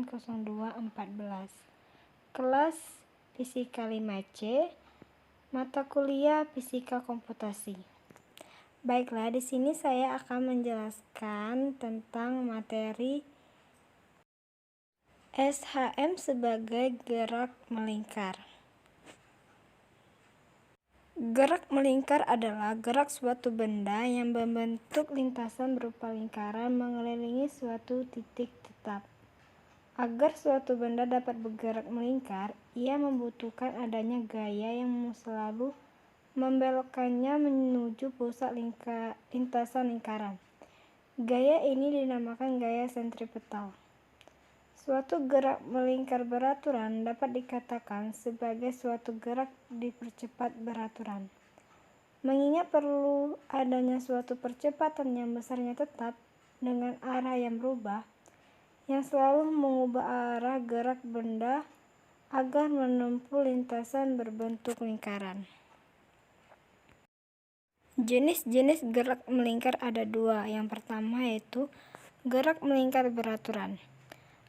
90214. Kelas Fisika 5C, mata kuliah Fisika Komputasi. Baiklah, di sini saya akan menjelaskan tentang materi SHM sebagai gerak melingkar. Gerak melingkar adalah gerak suatu benda yang membentuk lintasan berupa lingkaran mengelilingi suatu titik tetap. Agar suatu benda dapat bergerak melingkar, ia membutuhkan adanya gaya yang selalu membelokkannya menuju pusat lintasan lingkaran. Gaya ini dinamakan gaya sentripetal. Suatu gerak melingkar beraturan dapat dikatakan sebagai suatu gerak dipercepat beraturan. Mengingat perlu adanya suatu percepatan yang besarnya tetap dengan arah yang berubah, yang selalu mengubah arah gerak benda agar menempuh lintasan berbentuk lingkaran. Jenis-jenis gerak melingkar ada dua. Yang pertama yaitu gerak melingkar beraturan.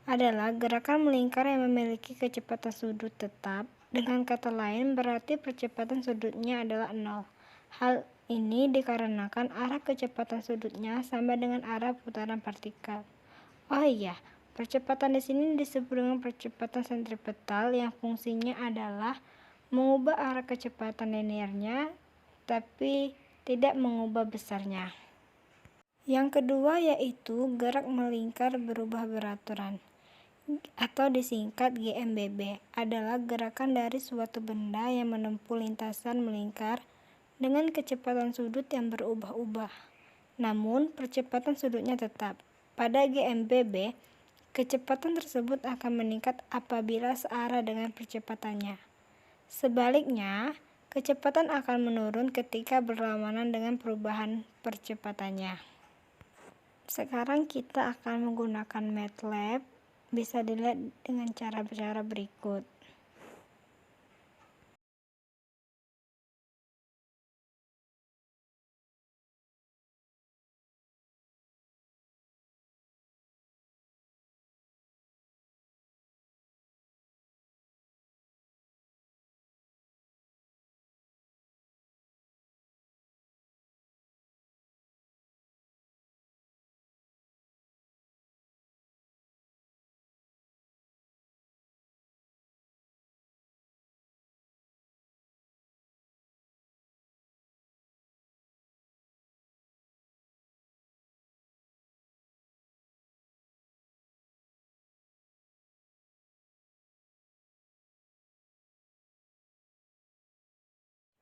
Adalah gerakan melingkar yang memiliki kecepatan sudut tetap. Dengan kata lain, berarti percepatan sudutnya adalah 0. Hal ini dikarenakan arah kecepatan sudutnya sama dengan arah putaran partikel. Oh iya, percepatan di sini disebut dengan percepatan sentripetal yang fungsinya adalah mengubah arah kecepatan linearnya, tapi tidak mengubah besarnya. Yang kedua yaitu gerak melingkar berubah beraturan, atau disingkat GMBB, adalah gerakan dari suatu benda yang menempuh lintasan melingkar dengan kecepatan sudut yang berubah-ubah, namun percepatan sudutnya tetap. Pada GMBB, kecepatan tersebut akan meningkat apabila searah dengan percepatannya. Sebaliknya, kecepatan akan menurun ketika berlawanan dengan perubahan percepatannya. Sekarang kita akan menggunakan MATLAB. Bisa dilihat dengan cara-cara berikut.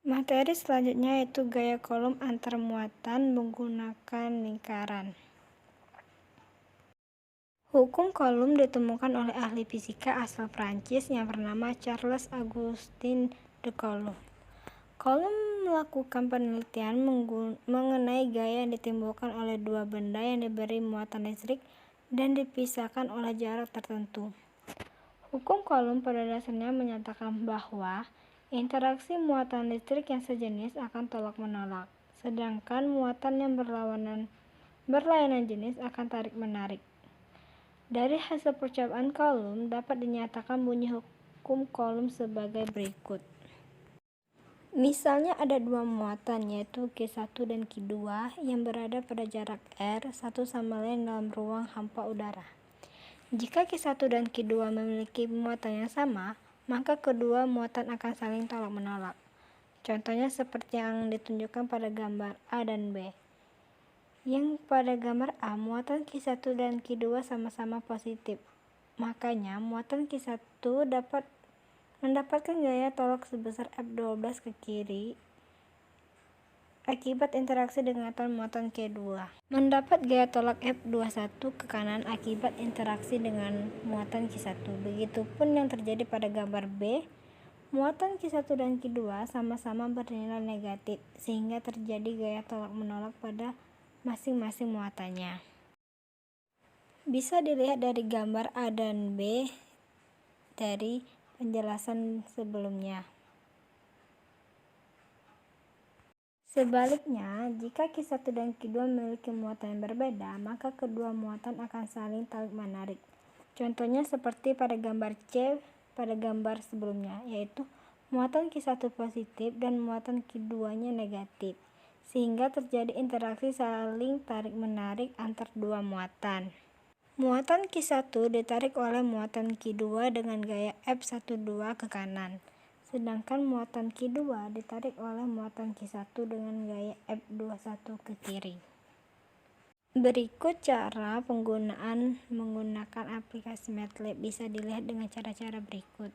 Materi selanjutnya yaitu gaya kolom antar muatan menggunakan lingkaran. Hukum kolom ditemukan oleh ahli fisika asal Prancis yang bernama Charles Augustin de Coulomb. Coulomb melakukan penelitian mengenai gaya yang ditimbulkan oleh dua benda yang diberi muatan listrik dan dipisahkan oleh jarak tertentu. Hukum Coulomb pada dasarnya menyatakan bahwa interaksi muatan listrik yang sejenis akan tolak-menolak, sedangkan muatan yang berlainan jenis akan tarik-menarik. Dari hasil percobaan Coulomb dapat dinyatakan bunyi hukum Coulomb sebagai berikut. Misalnya ada dua muatan yaitu Q1 dan Q2 yang berada pada jarak R satu sama lain dalam ruang hampa udara. Jika Q1 dan Q2 memiliki muatan yang sama, maka kedua muatan akan saling tolak-menolak. Contohnya seperti yang ditunjukkan pada gambar A dan B. Yang pada gambar A, muatan Q1 dan Q2 sama-sama positif. Makanya, muatan Q1 dapat mendapatkan gaya tolak sebesar F12 ke kiri akibat interaksi dengan muatan Q2. Mendapat gaya tolak F21 ke kanan akibat interaksi dengan muatan Q1. Begitupun yang terjadi pada gambar B. Muatan Q1 dan Q2 sama-sama bernilai negatif, sehingga terjadi gaya tolak-menolak pada masing-masing muatannya. Bisa dilihat dari gambar A dan B dari penjelasan sebelumnya. Sebaliknya, jika Q1 dan Q2 memiliki muatan yang berbeda, maka kedua muatan akan saling tarik-menarik. Contohnya seperti pada gambar C pada gambar sebelumnya, yaitu muatan Q1 positif dan muatan Q2-nya negatif, sehingga terjadi interaksi saling tarik-menarik antar dua muatan. Muatan Q1 ditarik oleh muatan Q2 dengan gaya F12 ke kanan, sedangkan muatan Q2 ditarik oleh muatan Q1 dengan gaya F21 ke kiri. Berikut cara penggunaan menggunakan aplikasi MATLAB bisa dilihat dengan cara-cara berikut.